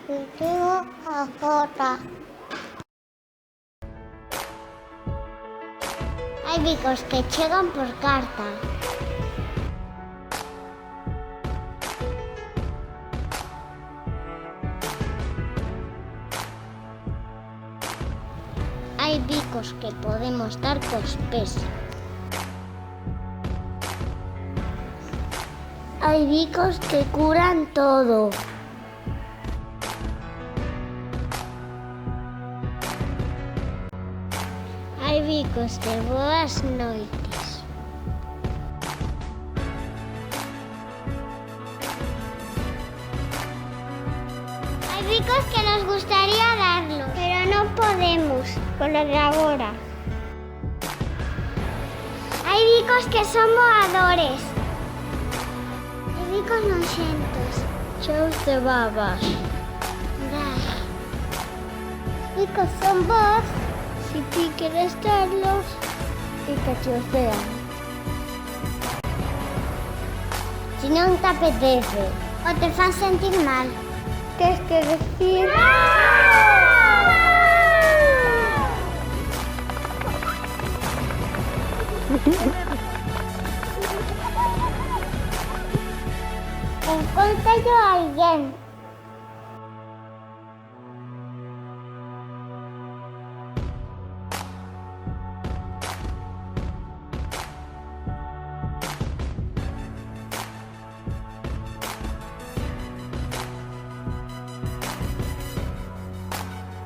Contigo agora. Hai bicos que chegan por carta. Hai bicos que podemos dar cos pés. Hai bicos que curan todo. Hai bicos de boas noites. Hai bicos que nos gustaría darlo, pero non podemos, polo de agora. Hai bicos que son voadores. Hai bicos noxentos. Cheos de babas. Os bicos son vos, si ti queres darlos, e que te os dean. Si non te apetece, ou te fan sentir mal, tens que decir... Encóntralo a alguén.